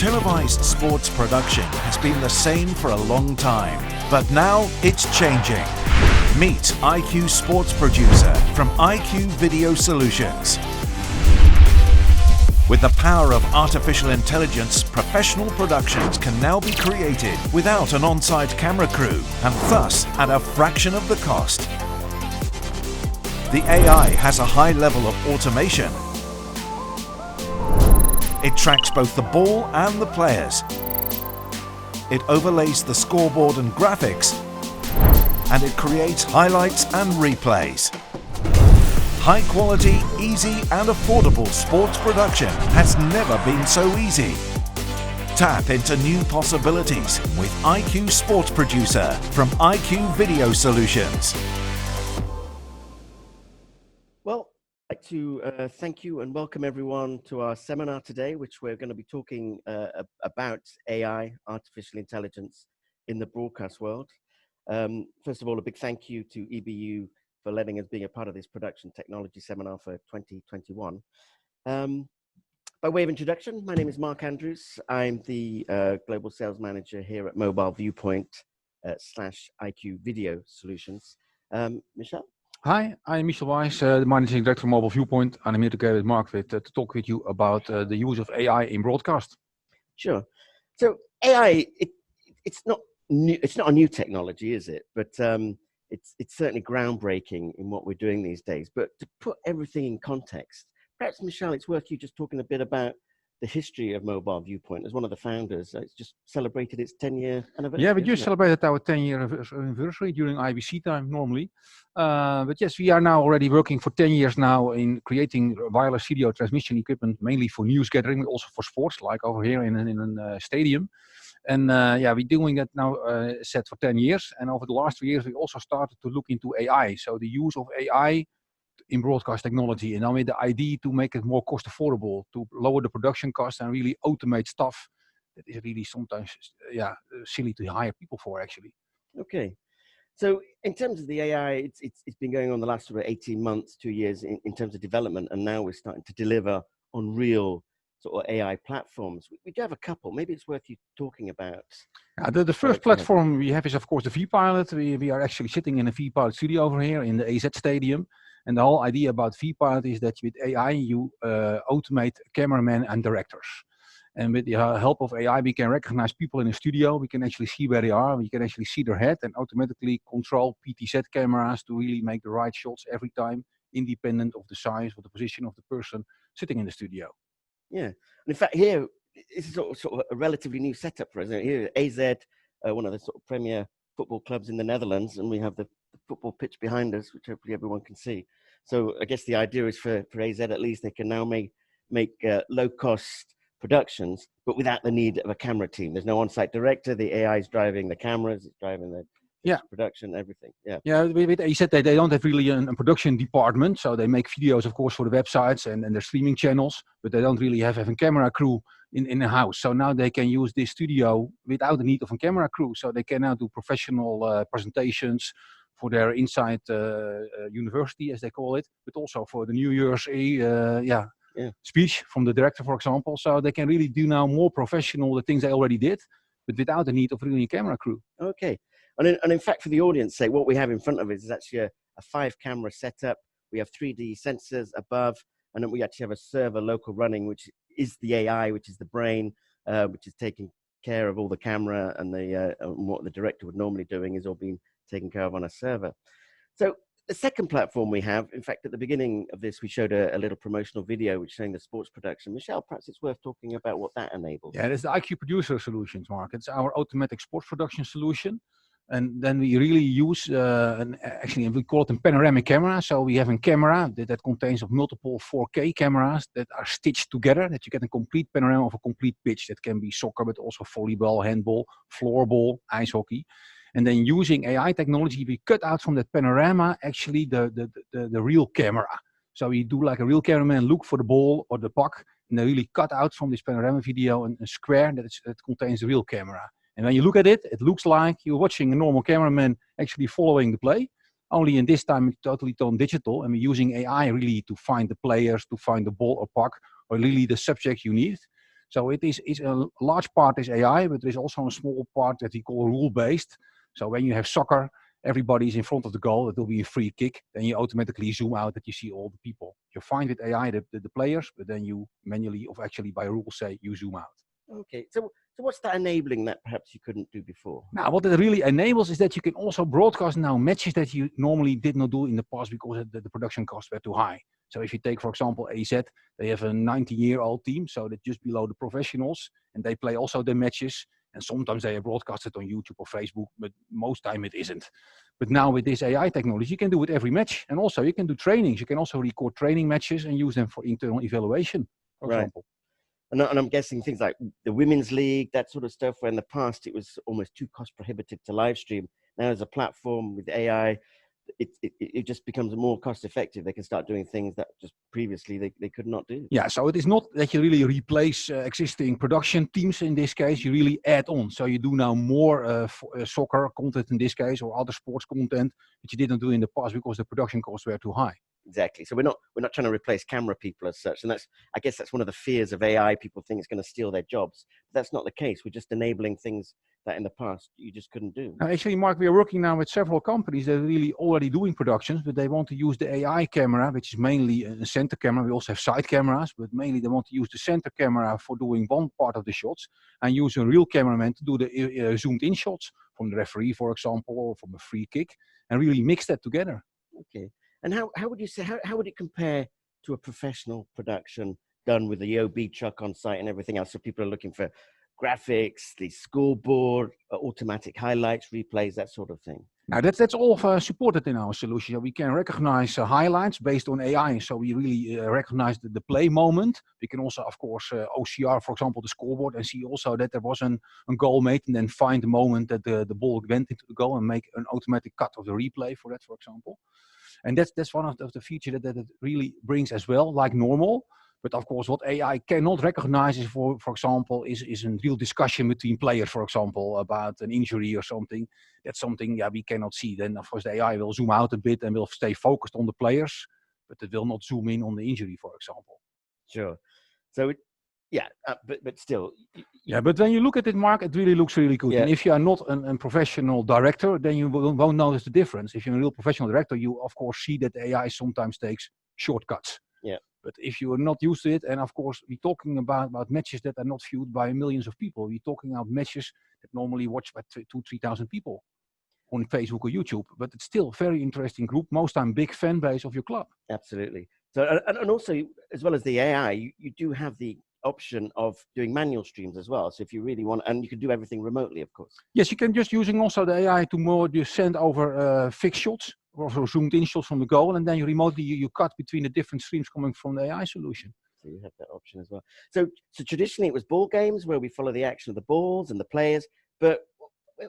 Televised sports production has been the same for a long time, but now it's changing. Meet IQ Sports Producer from IQ Video Solutions. With the power of artificial intelligence, professional productions can now be created without an on-site camera crew and thus at a fraction of the cost. The AI has a high level of automation. It tracks both the ball and the players. It overlays the scoreboard and graphics, and it creates highlights and replays. High quality, easy and affordable sports production has never been so easy. Tap into new possibilities with IQ Sports Producer from IQ Video Solutions. Well, I'd like to thank you and welcome everyone to our seminar today, which we're going to be talking about AI, artificial intelligence in the broadcast world. First of all, a big thank you to EBU for letting us be a part of this production technology seminar for 2021. By way of introduction, my name is Mark Andrews. I'm the Global Sales Manager here at Mobile Viewpoint / IQ Video Solutions. Michel? Hi, I'm Michel Weiss, the Managing Director of Mobile Viewpoint, and I'm here together with Mark to talk with you about the use of AI in broadcast. Sure. So AI, it's not new, it's not a new technology, is it? But it's certainly groundbreaking in what we're doing these days. But to put everything in context, perhaps, Michel, it's worth you just talking a bit about the history of Mobile Viewpoint. As one of the founders, it's just celebrated its 10-year anniversary. Yeah, we just celebrated our 10-year anniversary during IBC time normally. But yes, we are now already working for 10 years now in creating wireless video transmission equipment, mainly for news gathering, but also for sports, like over here in a stadium. And yeah, we're doing that now set for 10 years. And over the last 3 years, we also started to look into AI. So the use of AI in broadcast technology, and now with the idea to make it more cost affordable, to lower the production costs and really automate stuff that is really sometimes silly to hire people for actually. Okay. So in terms of the AI, it's been going on the last sort of 18 months, 2 years in terms of development, and now we're starting to deliver on real sort of AI platforms. We do have a couple. Maybe it's worth you talking about. The first platform we have is, of course, the vPilot. We are actually sitting in a vPilot studio over here in the AZ Stadium. And the whole idea about vPilot is that with AI, you automate cameramen and directors. And with the help of AI, we can recognize people in the studio. We can actually see where they are. We can actually see their head and automatically control PTZ cameras to really make the right shots every time, independent of the size or the position of the person sitting in the studio. Yeah. And in fact, here, it's sort of a relatively new setup for us. Here, AZ, one of the sort of premier football clubs in the Netherlands, and we have the football pitch behind us, which hopefully everyone can see. So I guess the idea is for AZ, at least, they can now make low-cost productions, but without the need of a camera team. There's no on-site director. The AI is driving the cameras, it's driving the production, everything. Yeah. Yeah, with AZ, they don't have really a production department, so they make videos, of course, for the websites and their streaming channels, but they don't really have a camera crew in the house. So now they can use this studio without the need of a camera crew. So they can now do professional presentations for their inside university, as they call it, but also for the New Year's speech from the director, for example. So they can really do now more professional the things they already did, but without the need of really a camera crew. Okay. And in fact, for the audience, what we have in front of us is actually a 5-camera setup. We have 3D sensors above, and then we actually have a server local running, which is the AI, which is the brain, which is taking care of all the camera, and what the director would normally doing is all being taken care of on a server. So the second platform we have, in fact, at the beginning of this, we showed a little promotional video which showing the sports production. Michel, perhaps it's worth talking about what that enables. Yeah, it's the IQ Producer Solutions, Mark. It's our automatic sports production solution. And then we really use, actually we call it a panoramic camera. So we have a camera that contains of multiple 4K cameras that are stitched together, that you get a complete panorama of a complete pitch. That can be soccer, but also volleyball, handball, floorball, ice hockey. And then using AI technology, we cut out from that panorama actually the real camera. So we do like a real cameraman look for the ball or the puck, and they really cut out from this panorama video a square that contains the real camera. And when you look at it, it looks like you're watching a normal cameraman actually following the play. Only in this time it's totally done digital, and we're using AI really to find the players, to find the ball or puck, or really the subject you need. So it is a large part is AI, but there is also a small part that we call rule-based. So when you have soccer, everybody is in front of the goal, it will be a free kick, then you automatically zoom out that you see all the people. You find with AI the players, but then you manually, or actually by rule say, you zoom out. Okay, so what's that enabling that perhaps you couldn't do before? Now, what it really enables is that you can also broadcast now matches that you normally did not do in the past because the production costs were too high. So if you take, for example, AZ, they have a 90-year-old team, so they're just below the professionals, and they play also their matches. And sometimes they are broadcasted on YouTube or Facebook, but most time it isn't. But now with this AI technology, you can do it every match. And also you can do trainings. You can also record training matches and use them for internal evaluation, for example. And I'm guessing things like the Women's League, that sort of stuff, where in the past it was almost too cost prohibitive to live stream. Now as a platform with AI, it just becomes more cost effective. They can start doing things that just previously they could not do. Yeah, so it is not that you really replace existing production teams in this case, you really add on. So you do now more soccer content in this case, or other sports content that you didn't do in the past because the production costs were too high. Exactly. So we're not trying to replace camera people as such. And I guess that's one of the fears of AI. People think it's going to steal their jobs. But that's not the case. We're just enabling things that in the past you just couldn't do. Actually, Mark, we are working now with several companies that are really already doing productions, but they want to use the AI camera, which is mainly a center camera. We also have side cameras, but mainly they want to use the center camera for doing one part of the shots and use a real cameraman to do the zoomed in shots from the referee, for example, or from a free kick, and really mix that together. Okay. And how would you say, how would it compare to a professional production done with the OB truck on site and everything else? So people are looking for graphics, the scoreboard, automatic highlights, replays, that sort of thing. Now that's all supported in our solution. We can recognize highlights based on AI. So we really recognize the play moment. We can also, of course, OCR, for example, the scoreboard, and see also that there was a goal made, and then find the moment that the ball went into the goal and make an automatic cut of the replay for that, for example. And that's one of the features that it really brings as well, like normal. But of course, what AI cannot recognize is, for example, is a real discussion between players, for example, about an injury or something. That's something we cannot see. Then, of course, the AI will zoom out a bit and will stay focused on the players, but it will not zoom in on the injury, for example. Sure. So, but still. Yeah, but when you look at it, Mark, it really looks really good. Yeah. And if you are not a professional director, then you won't notice the difference. If you're a real professional director, you, of course, see that the AI sometimes takes shortcuts. Yeah. But if you are not used to it, and of course, we're talking about matches that are not viewed by millions of people. We're talking about matches that normally watched by 2,000-3,000 people on Facebook or YouTube. But it's still a very interesting group, most time big fan base of your club. Absolutely. So, and also, as well as the AI, you do have the option of doing manual streams as well. So if you really want, and you can do everything remotely, of course. Yes, you can just using also the AI to more just send over fixed shots, or zoomed in shots from the goal, and then you remotely you cut between the different streams coming from the AI solution. So you have that option as well. So traditionally it was ball games where we follow the action of the balls and the players, but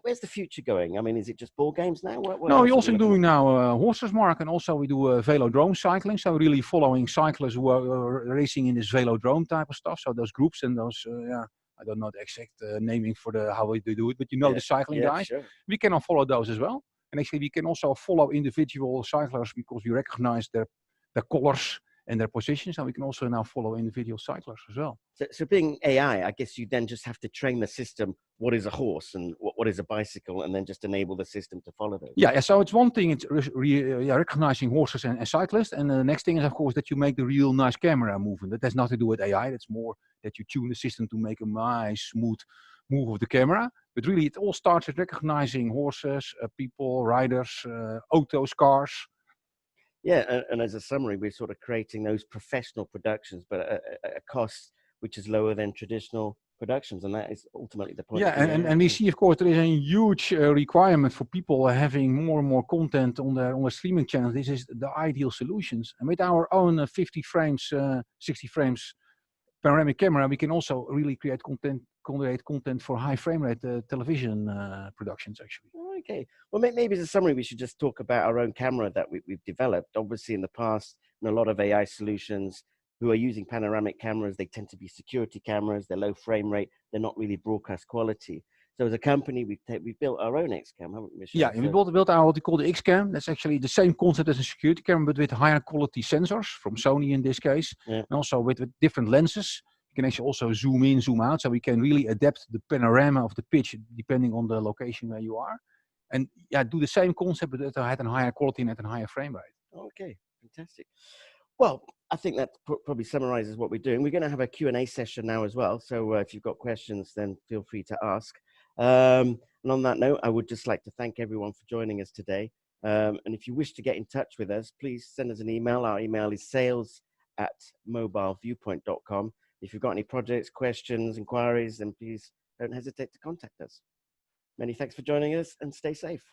where's the future going? I mean, is it just ball games now? No, we're also doing now horses, Mark, and also we do velodrome cycling. So really following cyclists who are racing in this velodrome type of stuff. So those groups and those, I don't know the exact naming for how they do it, but you know the cycling guys. Sure. We can follow those as well. And actually we can also follow individual cyclists because we recognize their colors and their positions, and we can also now follow individual cyclists as well. So being AI, I guess you then just have to train the system what is a horse and what is a bicycle, and then just enable the system to follow those. Yeah, so it's one thing, it's recognizing horses and cyclists, and the next thing is, of course, that you make the real nice camera movement. That has nothing to do with AI, that's more that you tune the system to make a nice, smooth move of the camera. But really, it all starts with recognizing horses, people, riders, autos, cars. Yeah, and as a summary, we're sort of creating those professional productions, but at a cost which is lower than traditional productions, and that is ultimately the point. Yeah, and we see, of course, there is a huge requirement for people having more and more content on their streaming channels. This is the ideal solutions, and with our own 50 frames, 60 frames panoramic camera, we can also really create content for high frame rate television productions, actually. Okay. Well, maybe as a summary, we should just talk about our own camera that we've developed. Obviously, in the past, a lot of AI solutions who are using panoramic cameras, they tend to be security cameras. They're low frame rate. They're not really broadcast quality. So as a company, we've built our own X-Cam, haven't we, Michel? Yeah, we built our what we call the X-Cam. That's actually the same concept as a security camera, but with higher quality sensors from Sony in this case, and also with different lenses. You can actually also zoom in, zoom out, so we can really adapt the panorama of the pitch depending on the location where you are. And yeah, do the same concept, but at a higher quality and at a higher frame rate. Okay, fantastic. Well, I think that probably summarizes what we're doing. We're going to have a Q&A session now as well. So if you've got questions, then feel free to ask. And on that note, I would just like to thank everyone for joining us today. And if you wish to get in touch with us, please send us an email. Our email is sales@mobileviewpoint.com. If you've got any projects, questions, inquiries, then please don't hesitate to contact us. Many thanks for joining us and stay safe.